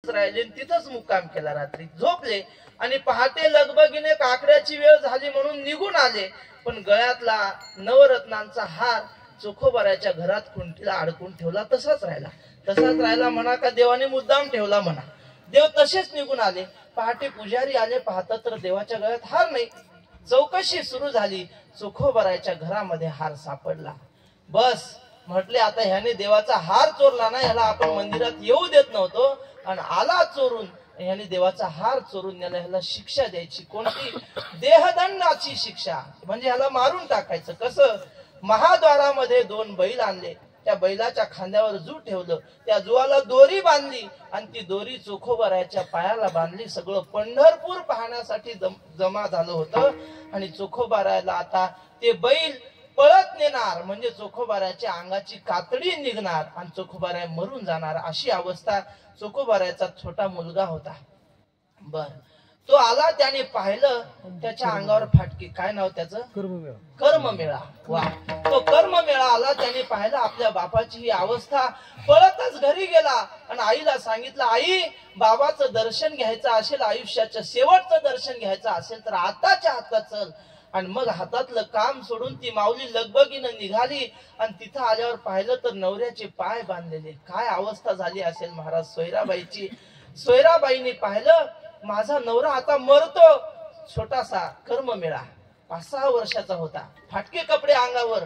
राहिले तिथंच मुक्काम केला. रात्री झोपले आणि पहाटे लगबगीने काकड्याची वेळ झाली म्हणून निघून आले. पण गळ्यातला नवरत्नांचा हार चोखोबाराच्या घरात खुंटीला अडकून ठेवला. तसाच राहिला म्हणा का देवाने मुद्दाम ठेवला म्हणा. देव तसेच निघून आले. पहाटे पुजारी आले. पाहतात तर देवाच्या गळ्यात हार नाही. चौकशी सुरू झाली. चोखोबाराच्या घरामध्ये हार सापडला. बस म्हटले आता ह्याने देवाचा हार चोरला ना, ह्याला आपण मंदिरात येऊ देत नव्हतो आणि आला चोरून. ह्याने देवाचा हार चोरून नेला. ह्याला शिक्षा द्यायची. कोणती? देहदंडाची शिक्षा. म्हणजे ह्याला मारून टाकायचं. कसं? महाद्वारामध्ये 2 बैल आणले. त्या बैलाच्या खांद्यावर जू ठेवलं. त्या जुवाला दोरी बांधली आणि ती दोरी चोखोबाराच्या पायाला बांधली. सगळं पंढरपूर पाहण्यासाठी जमा झालं होतं. आणि चोखोबाराला आता ते बैल पळत नेणार म्हणजे चोखोबाराच्या अंगाची कातडी निघणार आणि चोखोबारा मरून जाणार अशी अवस्था. चोखोबाराचा छोटा मुलगा होता. बर तो आला. त्याने पाहिलं त्याच्या अंगावर फाटकी. काय नाव त्याचं? कर्ममेळा. वा. तो कर्ममेळा आला. त्याने पाहिलं आपल्या बापाची ही अवस्था. पळतच घरी गेला आणि आईला सांगितलं, आई बाबाचं दर्शन घ्यायचं असेल, आयुष्याचं शेवटचं दर्शन घ्यायचं असेल तर आताच्या हातात चल. आणि मग हातातलं काम सोडून ती माऊली लगबगीनं निघाली आणि तिथं आल्यावर पाहिलं तर नवऱ्याचे पाय बांधलेले. काय अवस्था झाली असेल महाराज सोयराबाईची. सोयराबाईने पाहिलं माझा नवरा आता मरतो. छोटासा कर्ममेळा 5-6 वर्षाचा होता. फाटके कपडे अंगावर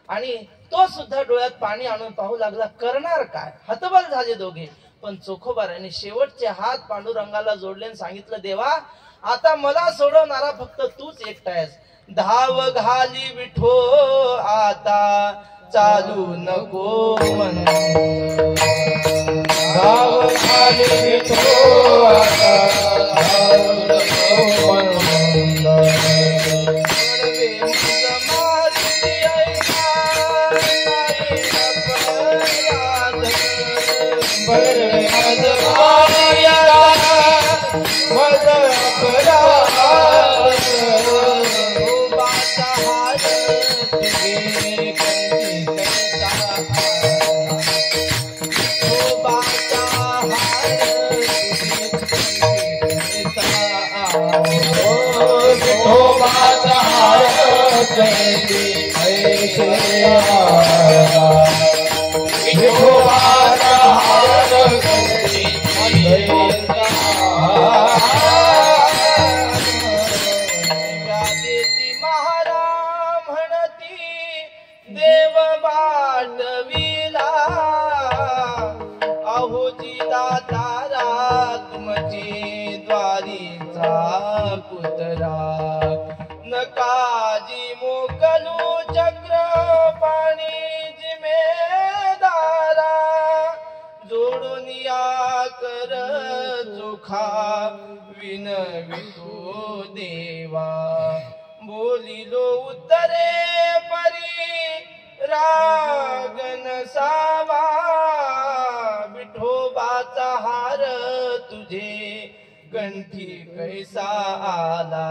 आणि तो सुद्धा डोळ्यात पाणी आणून पाहू लागला. करणार काय? हतबल झाले दोघे. पण चोखोबाराने शेवटचे हात पांडुरंगाला जोडले आणि सांगितलं, देवा आता मला सोडवणारा फक्त तूच एकटा आहेस. धाव घाली विठो आता चालू नको मन. धाव घाली विठो आता चालू नको मन. नकाजी मोकलू चक्र पाणी जिमेदारा. जोडून या कर चोखा विनवितो देवा. बोलिलो उत्तरे परी राग नसावा. विठोबाचा हार तुझे कंठी कैसा आला.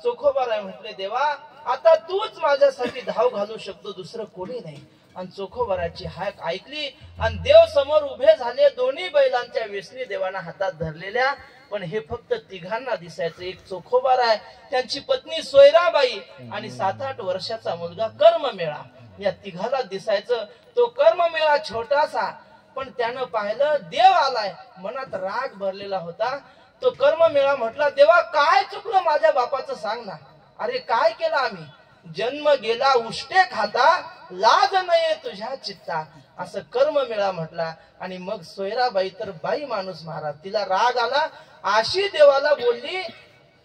चोखोबाराय म्हटले, देवा आता तूच माझ्यासाठी धाव घालू शकतो, दुसरं कोणी नाही. आणि चोखोबाराची हाक ऐकली आणि देव समोर उभे झाले. दोन्ही बैलांच्या वेसणी देवाना हातात धरलेल्या. पण हे फक्त तिघांना दिसायचं. एक चोखोबाराय, त्यांची पत्नी सोयराबाई आणि 7-8 वर्षाचा मुलगा कर्ममेळा. या तिघाला दिसायचं. तो कर्ममेळा छोटासा, पण त्यानं पाहिलं देव आलाय. मनात राग भरलेला होता. तो कर्ममेळा म्हटला, देवा काय चुकलं माझ्या बापाचं सांग ना. अरे काय केलं आम्ही? जन्म गेला उष्टे खाता, लाज नये तुझ्या चित्ता. असं कर्ममेळा म्हटला. आणि मग सोयराबाई तर बाई माणूस महाराज, तिला राग आला. अशी देवाला बोलली.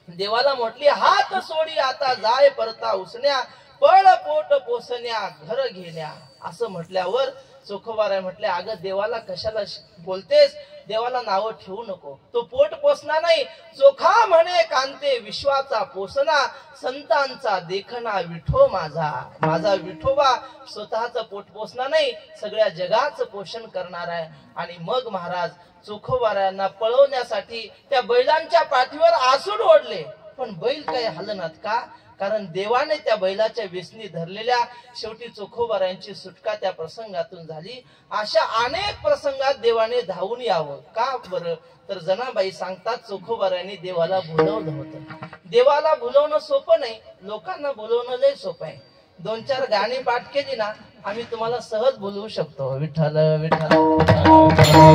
देवाला म्हटली, हात सोडी आता जाय परता उसण्या. पळ पोट पोसण्या घर घेण्या. असं म्हटल्यावर चोखोबाराय म्हटले, अगं देवाला कशाला बोलतेस? देवाला नाव ठेवू नको. तो पोट पोसना नाही. चोखा म्हणे कांते विश्वाचा पोसना. संतांचा देखना विठो माझा. माझा विठोबा स्वतःच पोट पोसना नाही, सगळ्या जगाचं पोषण करणार आहे. आणि मग महाराज चोखोबारायांना पळवण्यासाठी त्या बैलांच्या पाठीवर आसूड ओढले. पण बैल काही हलनात का? कारण देवाने त्या बैलाच्या वेसनी धरलेल्या शेवटी चोखोबारायांची सुटका त्या प्रसंगातून झाली. अशा अनेक प्रसंगात देवाने धावून यावं का बरं, तर जनाबाई सांगतात चोखोबारायांनी देवाला बोलवलं होतं. देवाला बोलवणं सोपं नाही, लोकांना बोलवणं लय सोपं आहे. 2-4 गाणी पाठ केली ना, आम्ही तुम्हाला सहज बोलवू शकतो. विठ्ठल विठ्ठल